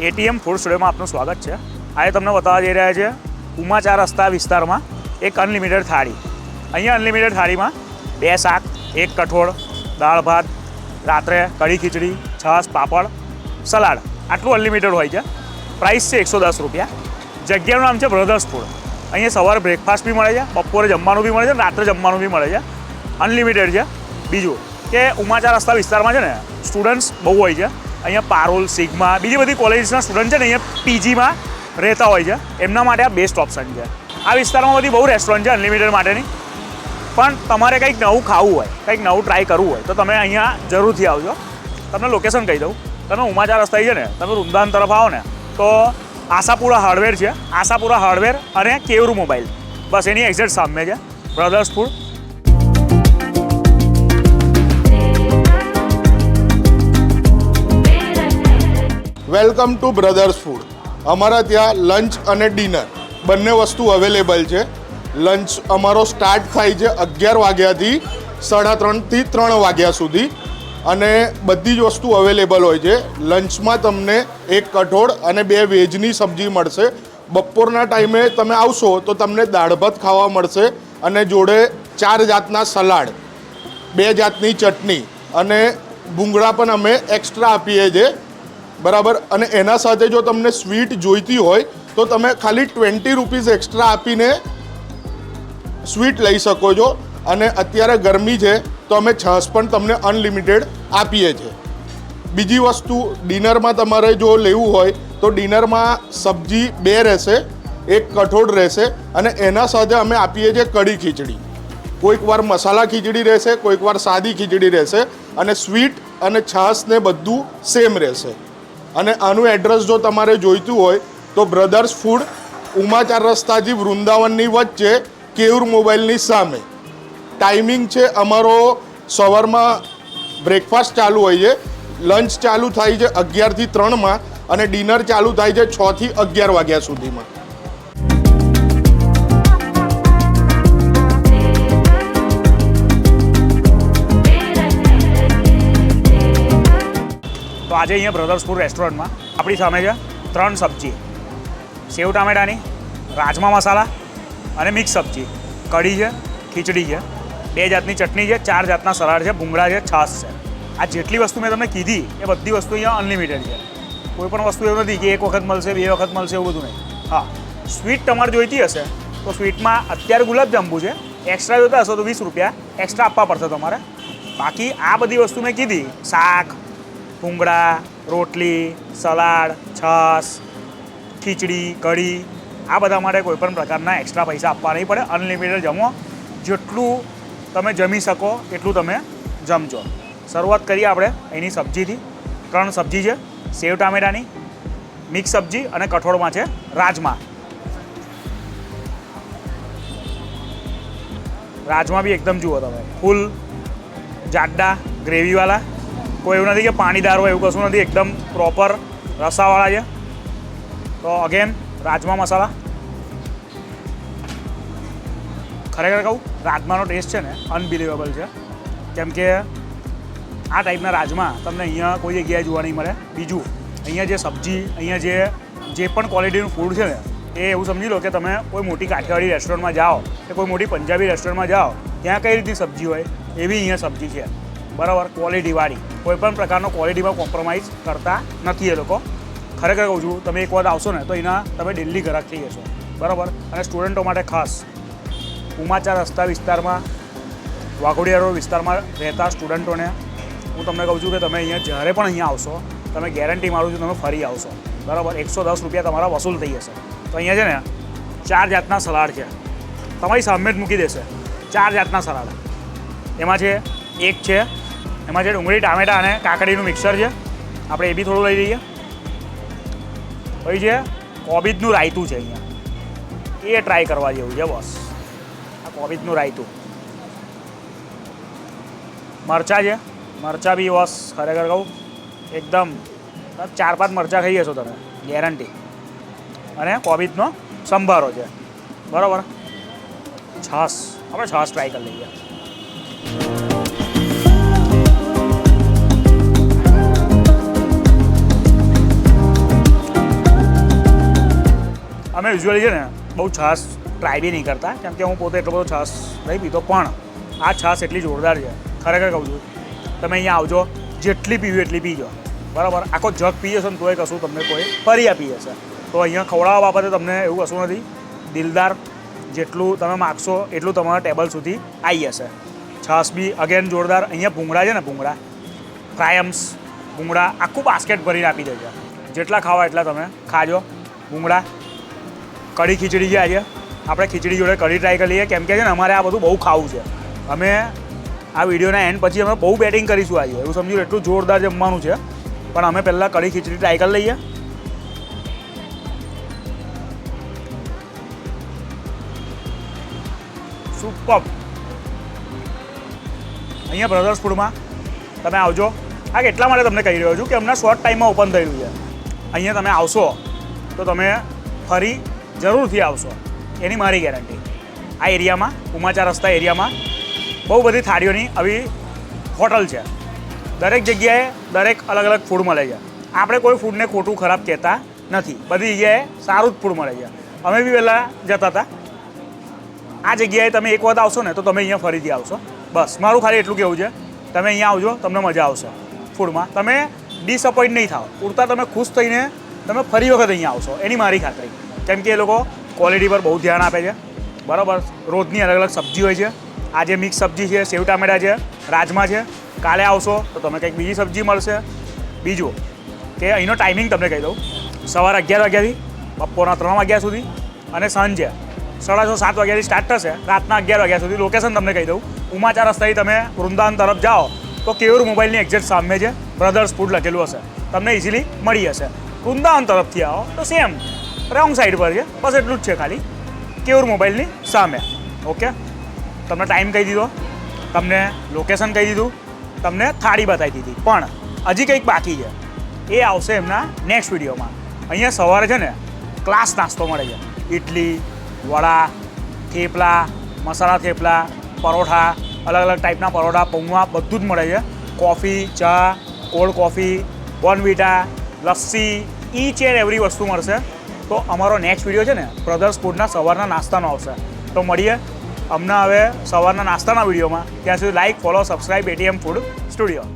ATM food સ્ટુડિયોમાં આપનું સ્વાગત છે। આજે તમને બતાવવા જઈ રહ્યા છે ઉમા 4 રસ્તા વિસ્તારમાં એક અનલિમિટેડ થાળી। અહીંયા અનલિમિટેડ થાળીમાં 2 શાક, 1 કઠોળ, દાળ ભાત, રાત્રે કઢી ખીચડી, છાશ, પાપડ, સલાડ આટલું અનલિમિટેડ હોય છે। પ્રાઇસ છે 110 રૂપિયા। જગ્યાનું નામ છે બ્રધર્સ ફૂડ। અહીંયા સવારે બ્રેકફાસ્ટ બી મળે છે, બપોરે જમવાનું બી મળે છે, રાત્રે જમવાનું બી મળે છે। અનલિમિટેડ છે। બીજું કે ઉમા 4 રસ્તા વિસ્તારમાં છે ને સ્ટુડન્ટ્સ બહુ હોય છે। અહીંયા પારુલ, સિગ્મા, બીજી બધી કોલેજીસના સ્ટુડન્ટ છે ને અહીંયા પીજીમાં રહેતા હોય છે, એમના માટે આ બેસ્ટ ઓપ્શન છે। આ વિસ્તારમાં બધી બહુ રેસ્ટોરન્ટ છે અનલિમિટેડ માટેની, પણ તમારે કંઈક નવું ખાવું હોય, કંઈક નવું ટ્રાય કરવું હોય તો તમે અહીંયા જરૂરથી આવજો। તમને લોકેશન કહી દઉં, તમે ઉમા 4 રસ્તા છે ને તમે વૃંદાવન તરફ આવો ને તો આશાપુરા હાર્ડવેર છે, આશાપુરા હાર્ડવેર અને કેવરુ મોબાઈલ, બસ એની એક્ઝેક્ટ સામે છે brothers food. Welcome to brothers food. અમારા ત્યાં લંચ અને ડિનર બંને વસ્તુ અવેલેબલ છે। લંચ અમારો સ્ટાર્ટ થાય છે 11 વાગ્યાથી 3:30 થી 3 વાગ્યા સુધી અને બધી જ વસ્તુ અવેલેબલ હોય છે। લંચમાં તમને 1 કઠોળ અને 2 વેજની સબ્જી મળશે। બપોરના ટાઈમે તમે આવશો તો તમને દાળ ભાત ખાવા મળશે અને જોડે 4 જાતના સલાડ, 2 જાતની ચટણી અને ભૂંગળા પણ અમે એક્સ્ટ્રા આપીએ છીએ, બરાબર। અને એના સાથે જો તમને સ્વીટ જોઈતી હોય તો તમે ખાલી 20 રૂપીસ એક્સ્ટ્રા આપીને સ્વીટ લઈ શકો છો। અને અત્યારે ગરમી છે તો અમે છાશ પણ તમને અનલિમિટેડ આપીએ છીએ। બીજી વસ્તુ, ડિનરમાં તમારે જો લેવું હોય તો ડિનરમાં સબ્જી 2 રહેશે, 1 કઠોળ રહેશે અને એના સાથે અમે આપીએ છીએ કઢી ખીચડી। કોઈક વાર મસાલા ખીચડી રહેશે, કોઈક વાર સાદી ખીચડી રહેશે અને સ્વીટ અને છાશ ને બધું સેમ રહેશે। અને આનું એડ્રેસ જો તમારે જોઈતું હોય તો બ્રધર્સ ફૂડ ઉમા 4 રસ્તાથી વૃંદાવનની વચ્ચે કેવરુ મોબાઈલની સામે। ટાઈમિંગ છે અમારો સવારમાં બ્રેકફાસ્ટ ચાલુ હોય છે, લંચ ચાલુ થાય છે 11 થી 3 અને ડિનર ચાલુ થાય છે 6 થી 11 વાગ્યા સુધીમાં। તો આજે અહીંયા બ્રધર્સ ફૂડ રેસ્ટોરન્ટમાં આપણી સામે છે 3 સબ્જી, સેવ ટામેટાની, રાજમા મસાલા અને મિક્સ સબ્જી, કઢી છે, ખીચડી છે, 2 જાતની ચટણી છે, 4 જાતના સલાડ છે, ભૂંગળા છે, છાશ છે। આ જેટલી વસ્તુ મેં તમને કીધી એ બધી વસ્તુ અહીંયા અનલિમિટેડ છે। કોઈ પણ વસ્તુ એવું નથી કે 1 વખત મળશે, 2 વખત મળશે, એવું બધું નહીં। હા, સ્વીટ તમારે જોઈતી હશે તો સ્વીટમાં અત્યારે ગુલાબજાંબુ છે, એક્સ્ટ્રા જોતા હશો તો 20 રૂપિયા એક્સ્ટ્રા આપવા પડશે તમારે। બાકી આ બધી વસ્તુ મેં કીધી, શાક, ભૂંગળા, રોટલી, સલાડ, છાશ, ખીચડી, કઢી, આ બધા માટે કોઈપણ પ્રકારના એક્સ્ટ્રા પૈસા આપવા નહીં પડે। અનલિમિટેડ જમો, જેટલું તમે જમી શકો એટલું તમે જમજો। શરૂઆત કરીએ આપણે એની સબ્જીથી। 3 સબ્જી છે, સેવ ટામેટાની, મિક્સ સબ્જી અને કઠોળમાં છે રાજમા। રાજમા બી એકદમ જુઓ તમે, ફૂલ જાડા ગ્રેવીવાળા, કોઈ એવું નથી કે પાણીદાર હોય, એવું કશું નથી, એકદમ પ્રોપર રસાવાળા છે। તો અગેન રાજમા મસાલા, ખરેખર કહું રાજમાનો ટેસ્ટ છે ને અનબિલિવેબલ છે, કેમ કે આ ટાઈપના રાજમા તમને અહીંયા કોઈ જગ્યાએ જોવા નહીં મળે। બીજું, અહીંયા જે સબ્જી, અહીંયા જે પણ ક્વોલિટીનું ફૂડ છે ને એ એવું સમજી લો કે તમે કોઈ મોટી કાઠિયાવાડી રેસ્ટોરન્ટમાં જાઓ કે કોઈ મોટી પંજાબી રેસ્ટોરન્ટમાં જાઓ, ત્યાં કઈ રીતની સબ્જી હોય એવી અહીંયા સબ્જી છે, બરાબર, ક્વોલિટીવાળી। કોઈ પણ પ્રકારનો ક્વોલિટીમાં કોમ્પ્રોમાઇઝ કરતા નથી એ લોકો। ખરેખર કહું છું, તમે એક વાર આવશો ને તો એના તમે ડેલી ગ્રાહક થઈ જશો, બરાબર। અને સ્ટુડન્ટો માટે ખાસ ઉમા 4 રસ્તા વિસ્તારમાં, વાઘોડિયા રોડ વિસ્તારમાં રહેતા સ્ટુડન્ટોને હું તમને કહું છું કે તમે અહીંયા જ્યારે પણ અહીંયા આવશો તમે ગેરંટી મારું છું તમે ફરી આવશો, બરાબર। 110 રૂપિયા તમારા વસૂલ થઈ જશે। તો અહીંયા છે ને 4 જાતના સલાડ છે, તમારી સામે જ મૂકી દેશે 4 જાતના સલાડ। એમાં છે એક છે, એમાં છે ડુંગળી, ટામેટા અને કાકડીનું મિક્સર છે, આપણે એ બી થોડું લઈ લઈએ। પછી છે કોબીજનું રાયતું છે અહીંયા, એ ટ્રાય કરવા જેવું છે બસ, આ કોબીજનું રાયતું। મરચાં છે, મરચાં બી બસ ખરેખર કહું એકદમ 4-5 મરચાં ખાઈ જશો તમે ગેરંટી। અને કોબીજનો સંભારો છે, બરાબર। છાશ, આપણે છાશ ટ્રાય કરી લઈએ। અમે યુઝ્યુઅલી છે ને બહુ છાશ ટ્રાય બી નહીં કરતા, કેમ કે હું પોતે એટલો બધો છાશ નહીં પીતો, પણ આ છાશ એટલી જોરદાર છે, ખરેખર કહું છું. તમે અહીંયા આવજો, જેટલી પીવી એટલી પીજો, બરાબર. આખો જગ પી જશો ને તોય કશું તમને કોઈ ફરી આપી જશે. તો અહીંયા ખવડાવવા બાબતે તમને એવું કશું નથી. દિલદાર, જેટલું તમે માગશો એટલું તમારા ટેબલ સુધી આવી જશે. છાશ બી અગેન જોરદાર. અહીંયા ભૂંગળા છે ને, ભૂંગળા ફ્રાયમ્સ ભૂંગળા આખું બાસ્કેટ ભરીને આપી દેજો. જેટલા ખાવા એટલા તમે ખાજો. ભૂંગળા, કઢી ખીચડી છે. આજે આપણે ખીચડી જોડે કઢી ટ્રાય કરી લઈએ, કેમ કે છે ને અમારે આ બધું બહુ ખાવું છે. અમે આ વિડીયોના એન્ડ પછી અમે બહુ બેટિંગ કરીશું આજે, એવું સમજો. એટલું જોરદાર જમવાનું છે, પણ અમે પહેલાં કઢી ખીચડી ટ્રાય કરી લઈએ. સુપર. અહીંયા બ્રધર્સ ફૂડમાં તમે આવજો. આ એટલા માટે તમને કહી રહ્યો છું કે હમણાં શોર્ટ ટાઈમમાં ઓપન થયેલું છે. અહીંયા તમે આવશો તો તમે ફરી જરૂરથી આવશો, એની મારી ગેરંટી. આ એરિયામાં, ઉમાચા રસ્તા એરિયામાં બહુ બધી થાળીઓની આવી હોટલ છે. દરેક જગ્યાએ દરેક અલગ અલગ ફૂડ મળે છે. આપણે કોઈ ફૂડને ખોટું ખરાબ કહેતા નથી, બધી જગ્યાએ સારું જ ફૂડ મળે છે. અમે બી પહેલાં જતા હતા. આ જગ્યાએ તમે એક વખત આવશો ને તો તમે અહીંયા ફરીથી આવશો. બસ મારું ખાલી એટલું કહેવું છે. તમે અહીંયા આવજો, તમને મજા આવશે ફૂડમાં. તમે ડિસઅપોઇન્ટ નહીં થાઓ, પૂરતા તમે ખુશ થઈને તમે ફરી વખત અહીંયા આવશો, એની મારી ખાતરી. કેમ કે એ લોકો ક્વોલિટી પર બહુ ધ્યાન આપે છે, બરાબર. રોજની અલગ અલગ સબ્જી હોય છે. આજે મિક્સ સબ્જી છે, સેવ ટામેટા છે, રાજમા છે. કાલે આવશો તો તમે કંઈક બીજી સબ્જી મળશે. બીજું કે અહીંનો ટાઈમિંગ તમને કહી દઉં. સવારે 11 વાગ્યાથી બપોરના 3 વાગ્યા સુધી, અને સાંજે 6:30-7 વાગ્યાથી સ્ટાર્ટ થશે, રાતના 11 વાગ્યા સુધી. લોકેશન તમને કહી દઉં. ઉમાચા રસ્તાથી તમે વૃંદાવન તરફ જાઓ તો કેયુર મોબાઈલની એક્ઝેક્ટ સામે છે, બ્રધર્સ ફૂડ લખેલું હશે, તમને ઇઝીલી મળી જશે. વૃંદાવન તરફથી આવો તો સેમ રોંગ સાઈડ પર છે, બસ એટલું જ છે ખાલી, કેયુર મોબાઈલની સામે. ઓકે, તમને ટાઈમ કહી દીધો, તમને લોકેશન કહી દીધું, તમને થાળી બતાવી દીધી, પણ હજી કંઈક બાકી છે. એ આવશે એમના નેક્સ્ટ વિડીયોમાં. અહીંયા સવારે છે ને ક્લાસ નાસ્તો મળે છે. ઇડલી, વડા, થેપલા, મસાલા થેપલા, પરોઠા, અલગ અલગ ટાઈપના પરોઠા, પૌવા, બધું જ મળે છે. કોફી, ચા, cold coffee, Bournvita, lassi, each and every વસ્તુ મળશે. તો અમારો નેક્સ્ટ વિડીયો છે ને બ્રધર્સ ફૂડના સવારના નાસ્તાનો આવશે. તો મળીએ અમને હવે સવારના નાસ્તાના વિડીયોમાં. ત્યાં સુધી like, follow, subscribe ATM food studio.